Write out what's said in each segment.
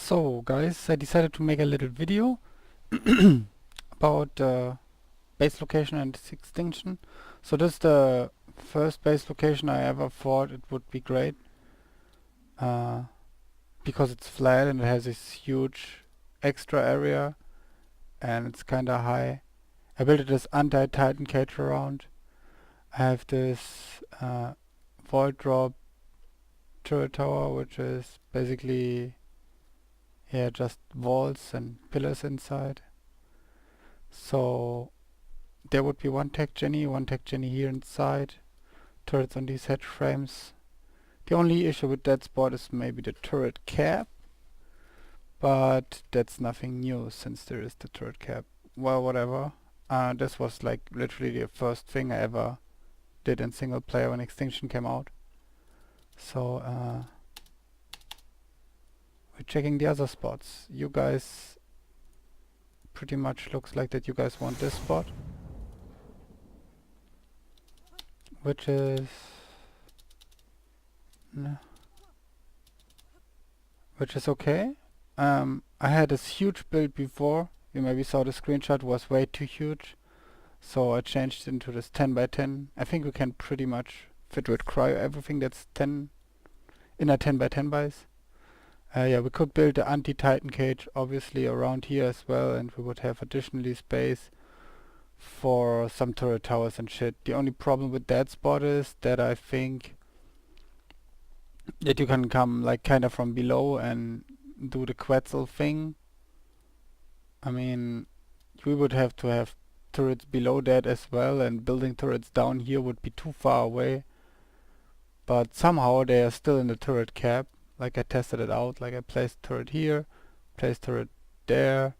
So guys, I decided to make a little video about base location and its extinction. So this is the first base location I ever thought it would be great uh, because it's flat and it has this huge extra area and it's kinda high. I built it as anti-titan cage around. I have this void drop turret tower, which is basically just walls and pillars inside. So there would be one tech Jenny here inside, turrets on these hedge frames. The only issue with that spot is maybe the turret cap, but that's nothing new since there is the turret cap. Well, whatever. This was like literally the first thing I ever did in single player when Extinction came out. So we're checking the other spots. You guys pretty much looks like that you guys want this spot, which is no, which is okay. I had this huge build before. You maybe saw the screenshot, was way too huge. So I changed into this 10 by 10. I think we can pretty much fit with cryo everything that's 10 in a 10 by 10 base. Yeah, we could build the anti-titan cage obviously around here as well, and we would have additionally space for some turret towers and shit. The only problem with that spot is that I think that you can come like kinda from below and do the Quetzal thing. I mean, we would have to have turrets below that as well, and building turrets down here would be too far away. But somehow they are still in the turret cap. Like I tested it out, like I placed turret here, placed turret there,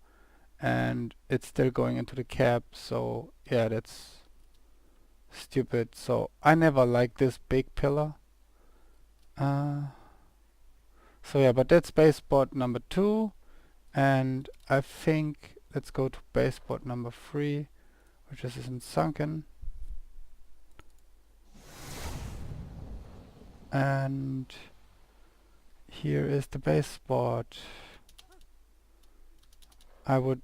and it's still going into the cap. So yeah, that's stupid. So I never liked this big pillar. So yeah, but that's base spot number 2, and I think let's go to base spot number 3, which is in sunken. And here is the base spot. I would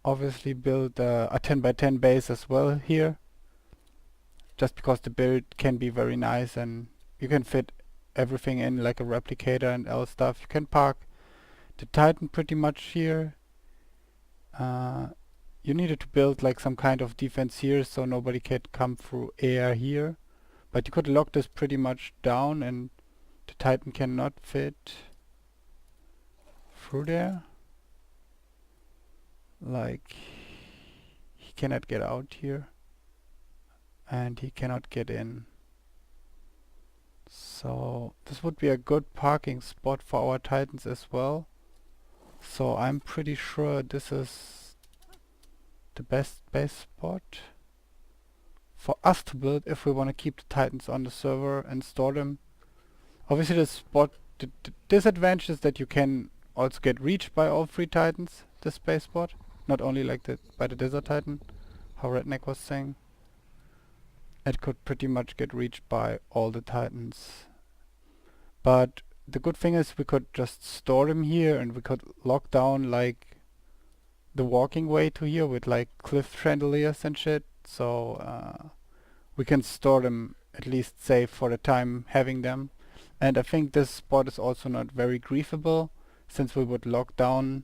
obviously build a 10 by 10 base as well here, just because the build can be very nice and you can fit everything in like a replicator and all stuff. You can park the Titan pretty much here. You needed to build like some kind of defense here so nobody can come through air here, but you could lock this pretty much down and the Titan cannot fit through there. Like, he cannot get out here and he cannot get in. So this would be a good parking spot for our Titans as well. So I'm pretty sure this is the best base spot for us to build if we want to keep the Titans on the server and store them. Obviously the spot, the disadvantage is that you can also get reached by all 3 Titans, this base spot. Not only like by the Desert Titan, how Redneck was saying. It could pretty much get reached by all the Titans. But the good thing is we could just store them here and we could lock down like the walking way to here with like cliff chandeliers and shit. So we can store them at least safe for the time having them. And I think this spot is also not very griefable, since we would lock down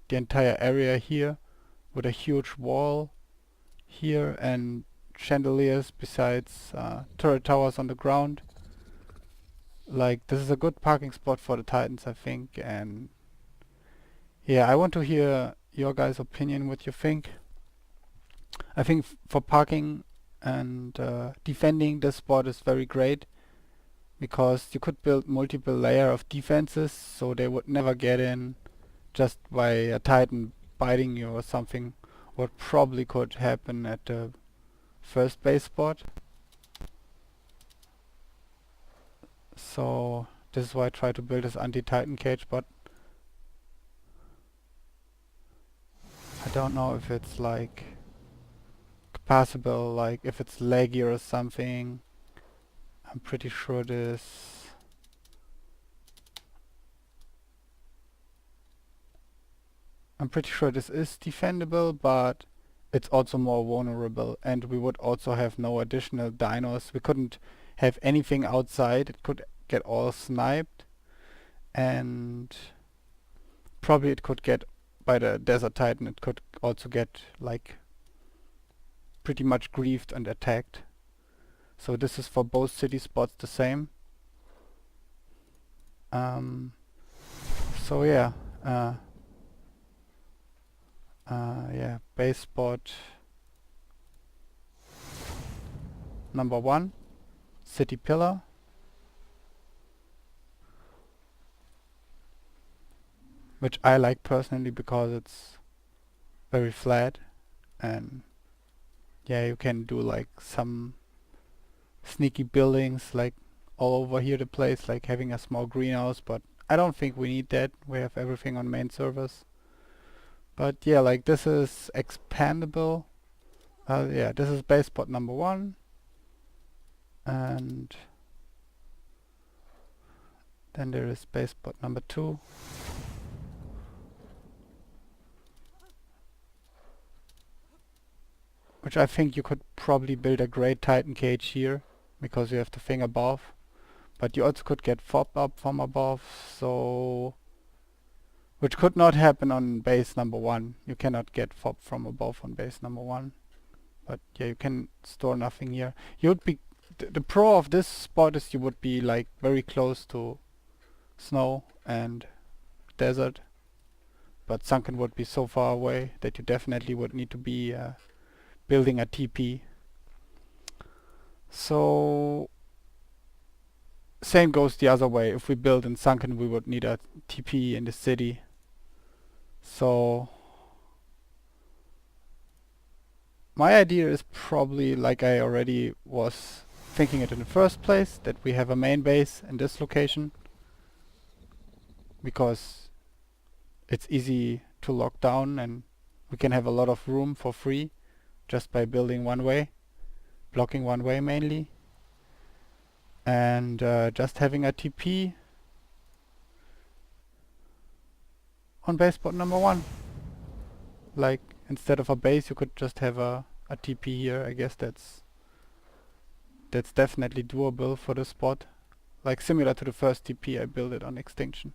the entire area here with a huge wall here and chandeliers besides turret towers on the ground. Like, this is a good parking spot for the Titans, I think. And yeah, I want to hear your guys' opinion, what you think. I think for parking and defending, this spot is very great, because you could build multiple layer of defenses so they would never get in just by a Titan biting you or something, what probably could happen at the first base spot. So this is why I try to build this anti-Titan cage, but I don't know if it's like possible, like if it's laggy or something. I'm pretty sure this I'm pretty sure this is defendable, but it's also more vulnerable, and we would also have no additional dinos. We couldn't have anything outside. It could get all sniped, and probably it could get by the Desert Titan. It could also get like pretty much griefed and attacked. So this is for both city spots the same. So yeah, yeah, base spot number 1, city pillar. Which I like personally because it's very flat, and yeah, you can do like some sneaky buildings like all over here the place, like having a small greenhouse, but I don't think we need that. We have everything on main servers. But yeah, like this is expandable. Yeah, this is base spot number 1, and then there is base spot number 2. Which I think you could probably build a great Titan cage here, because you have the thing above. But you also could get fobbed up from above, so... Which could not happen on base number 1. You cannot get fobbed from above on base number 1. But yeah, you can store nothing here. You would be... The pro of this spot is you would be like very close to snow and desert. But Sunken would be so far away that you definitely would need to be building a TP. So same goes the other way. If we build in Sunken, we would need a TP in the city. So my idea is probably, like I already was thinking it in the first place, that we have a main base in this location, because it's easy to lock down and we can have a lot of room for free just by building one way, blocking one way mainly, and just having a TP on base spot number 1. Like, instead of a base you could just have a TP here. I guess that's definitely doable for the spot, like similar to the first TP I built it on Extinction.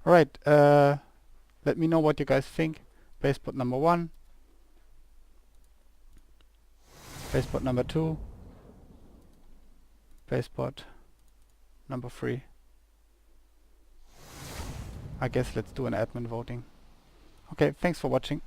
Alright, let me know what you guys think. Base spot number 1, base spot number 2, base spot number 3. I guess let's do an admin voting. Okay, thanks for watching.